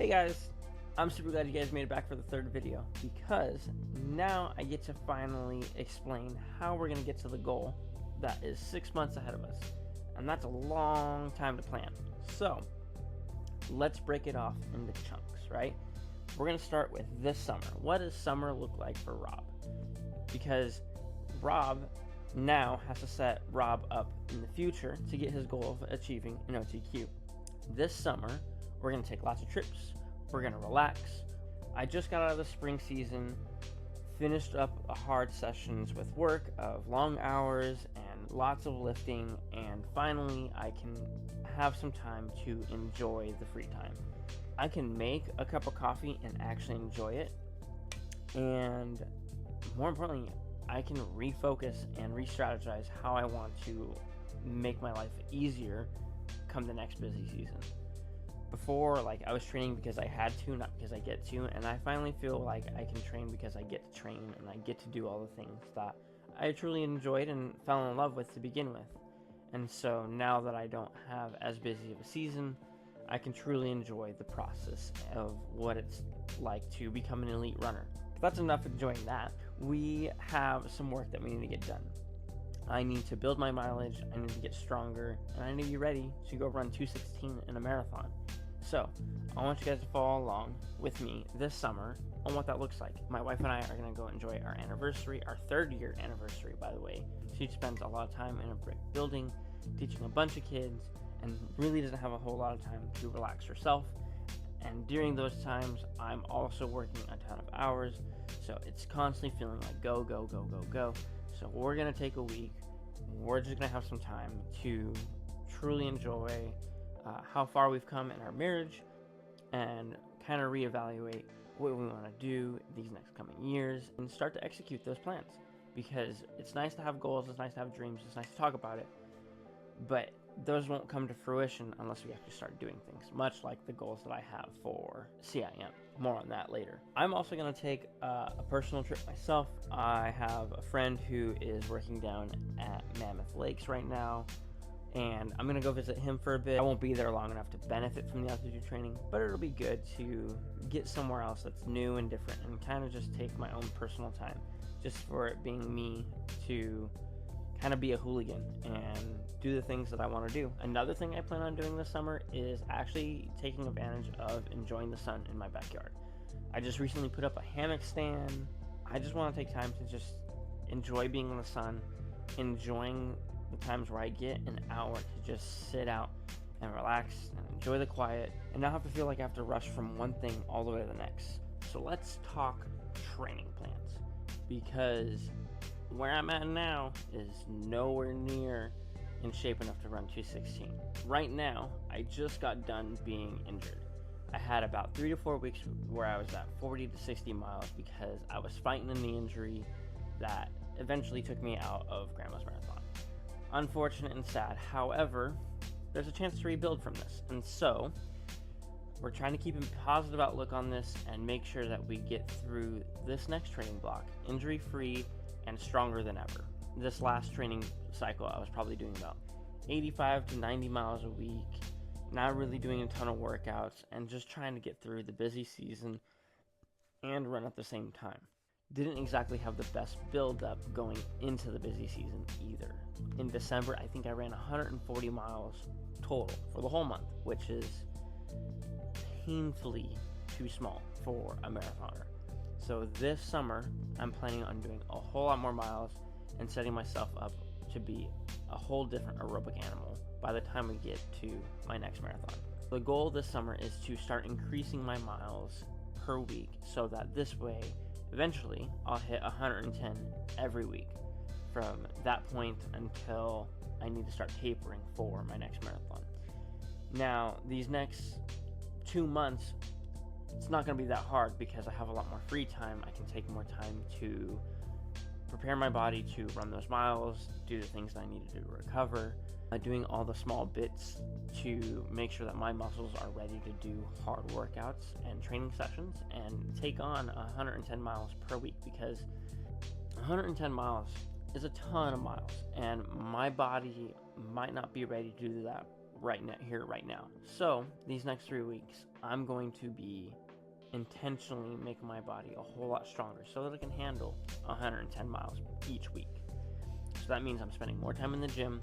Hey guys, I'm super glad you guys made it back for the third video, because now I get to finally explain how we're going to get to the goal that is 6 months ahead of us, and that's a long time to plan. So let's break it off into chunks, right? We're going to start with this summer. What does summer look like for Rob? Because Rob now has to set Rob up in the future to get his goal of achieving an OTQ. This summer, we're going to take lots of trips. We're going to relax. I just got out of the spring season, finished up hard sessions with work of long hours and lots of lifting, and finally I can have some time to enjoy the free time. I can make a cup of coffee and actually enjoy it, and more importantly, I can refocus and re-strategize how I want to make my life easier come the next busy season. Before, I was training because I had to, not because I get to, and I finally feel like I can train because I get to train and I get to do all the things that I truly enjoyed and fell in love with to begin with. And so now that I don't have as busy of a season, I can truly enjoy the process of what it's like to become an elite runner. But that's enough enjoying that. We have some work that we need to get done. I need to build my mileage, I need to get stronger, and I need to be ready to go run 2:16 in a marathon. So, I want you guys to follow along with me this summer on what that looks like. My wife and I are going to go enjoy our anniversary, our 3rd-year anniversary, by the way. She spends a lot of time in a brick building, teaching a bunch of kids, and really doesn't have a whole lot of time to relax herself. And during those times, I'm also working a ton of hours, so it's constantly feeling like go, go, go, go, go. So we're going to take a week. We're just going to have some time to truly enjoy how far we've come in our marriage and kind of reevaluate what we want to do these next coming years and start to execute those plans. Because it's nice to have goals, it's nice to have dreams, it's nice to talk about it, but those won't come to fruition unless we actually start doing things, much like the goals that I have for CIM. More on that later. I'm also going to take a personal trip myself. I have a friend who is working down at Mammoth Lakes right now, and I'm going to go visit him for a bit. I won't be there long enough to benefit from the altitude training, but it'll be good to get somewhere else that's new and different and kind of just take my own personal time, just for it being me to kind of be a hooligan and do the things that I want to do. Another thing I plan on doing this summer is actually taking advantage of enjoying the sun in my backyard. I just recently put up a hammock stand. I just want to take time to just enjoy being in the sun, enjoying the times where I get an hour to just sit out and relax and enjoy the quiet and not have to feel like I have to rush from one thing all the way to the next. So let's talk training plans, because where I'm at now is nowhere near in shape enough to run 2:16. Right now, I just got done being injured. I had about 3 to 4 weeks where I was at 40 to 60 miles because I was fighting a knee injury that eventually took me out of Grandma's Marathon. Unfortunate and sad. However, there's a chance to rebuild from this. And so, we're trying to keep a positive outlook on this and make sure that we get through this next training block injury-free and stronger than ever. This last training cycle, I was probably doing about 85 to 90 miles a week, not really doing a ton of workouts, and just trying to get through the busy season and run at the same time. Didn't exactly have the best build-up going into the busy season either. In December, I think I ran 140 miles total for the whole month, which is painfully too small for a marathoner. So this summer, I'm planning on doing a whole lot more miles and setting myself up to be a whole different aerobic animal by the time we get to my next marathon. The goal this summer is to start increasing my miles per week so that this way, eventually, I'll hit 110 every week from that point until I need to start tapering for my next marathon. Now, these next 2 months, it's not going to be that hard because I have a lot more free time. I can take more time to prepare my body to run those miles, do the things that I need to do to recover, doing all the small bits to make sure that my muscles are ready to do hard workouts and training sessions and take on 110 miles per week, because 110 miles is a ton of miles and my body might not be ready to do that right now. So these next 3 weeks, I'm going to be intentionally making my body a whole lot stronger so that it can handle 110 miles each week. So that means I'm spending more time in the gym,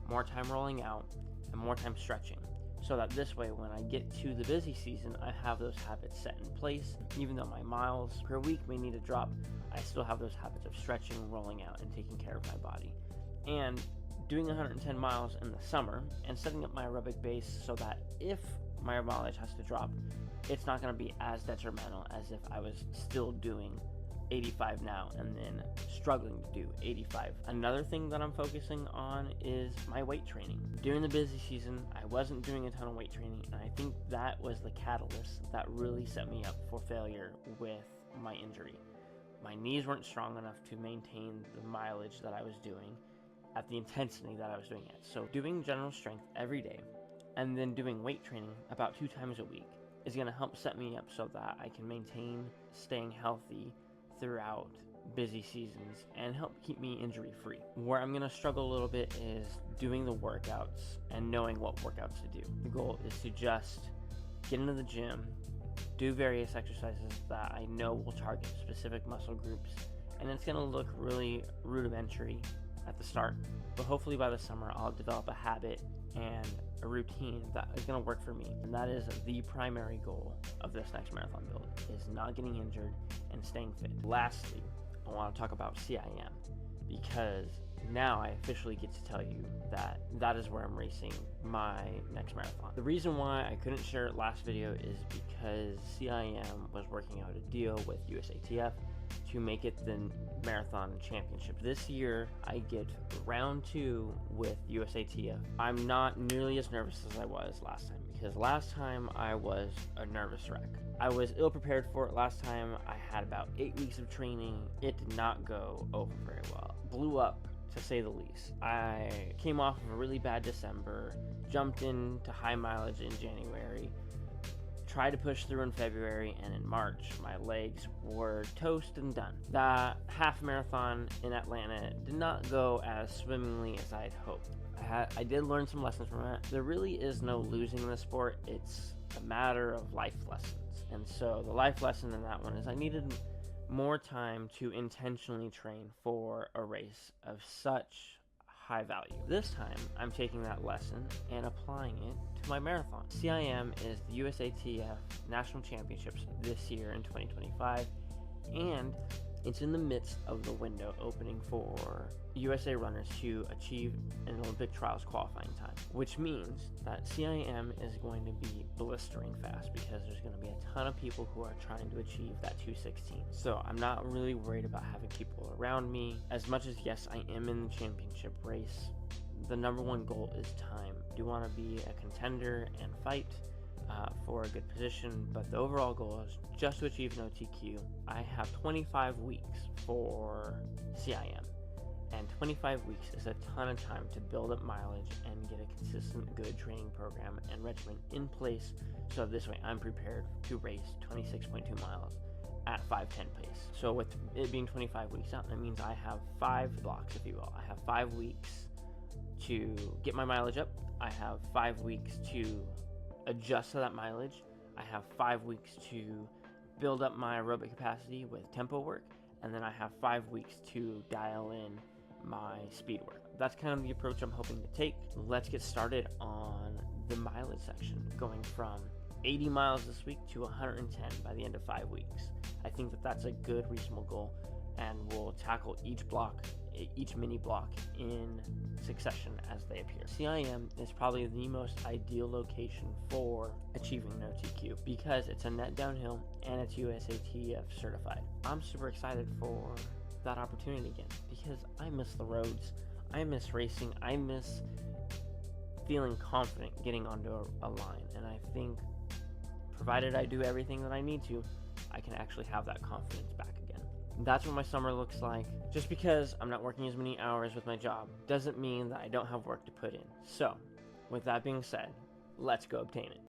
more time rolling out, and more time stretching, so that this way when I get to the busy season, I have those habits set in place. Even though my miles per week may need to drop, I still have those habits of stretching, rolling out, and taking care of my body. And doing 110 miles in the summer and setting up my aerobic base so that if my mileage has to drop, it's not going to be as detrimental as if I was still doing 85 now and then struggling to do 85. Another thing that I'm focusing on is my weight training. During the busy season, I wasn't doing a ton of weight training, and I think that was the catalyst that really set me up for failure with my injury. My knees weren't strong enough to maintain the mileage that I was doing at the intensity that I was doing it. So doing general strength every day and then doing weight training about 2 times a week is going to help set me up so that I can maintain staying healthy throughout busy seasons and help keep me injury free. Where I'm going to struggle a little bit is doing the workouts and knowing what workouts to do. The goal is to just get into the gym, do various exercises that I know will target specific muscle groups, and it's going to look really rudimentary at the start, but hopefully by the summer I'll develop a habit and a routine that is going to work for me. And that is the primary goal of this next marathon build, is not getting injured and staying fit. Lastly, I want to talk about CIM, because now I officially get to tell you that that is where I'm racing my next marathon. The reason why I couldn't share it last video is because CIM was working out a deal with USATF to make it the marathon championship. This year I get round 2 with USATF. I'm not nearly as nervous as I was last time, because last time I was a nervous wreck. I was ill prepared for it last time. I had about 8 weeks of training. It did not go over very well. Blew up, to say the least. I came off of a really bad December, jumped into high mileage in January, tried to push through in February, and in March my legs were toast and done. That half marathon in Atlanta did not go as swimmingly as I had hoped. I did learn some lessons from it. There really is no losing in the sport. It's a matter of life lessons. And so the life lesson in that one is I needed more time to intentionally train for a race of such high value. This time, I'm taking that lesson and applying it to my marathon. CIM is the USATF National Championships this year in 2025, and it's in the midst of the window opening for USA runners to achieve an Olympic trials qualifying time, which means that CIM is going to be blistering fast, because there's going to be a ton of people who are trying to achieve that 216. So I'm not really worried about having people around me. As much as, yes, I am in the championship race, the number one goal is time. I do want to be a contender and fight for a good position, but the overall goal is just to achieve an OTQ. I have 25 weeks for CIM, and 25 weeks is a ton of time to build up mileage and get a consistent good training program and regimen in place, so this way I'm prepared to race 26.2 miles at 5:10 pace. So with it being 25 weeks out, that means I have 5 blocks, if you will. I have 5 weeks to get my mileage up. I have 5 weeks to adjust to that mileage. I have 5 weeks to build up my aerobic capacity with tempo work, and then I have 5 weeks to dial in my speed work. That's kind of the approach I'm hoping to take. Let's get started on the mileage section, going from 80 miles this week to 110 by the end of 5 weeks. I think that that's a good, reasonable goal, and we'll tackle each mini block in succession as they appear. CIM is probably the most ideal location for achieving an OTQ, because it's a net downhill and it's USATF certified. I'm super excited for that opportunity again, because I miss the roads, I miss racing, I miss feeling confident getting onto a line, and I think provided I do everything that I need to, I can actually have that confidence back again. That's what my summer looks like. Just because I'm not working as many hours with my job doesn't mean that I don't have work to put in. So, with that being said, let's go obtain it.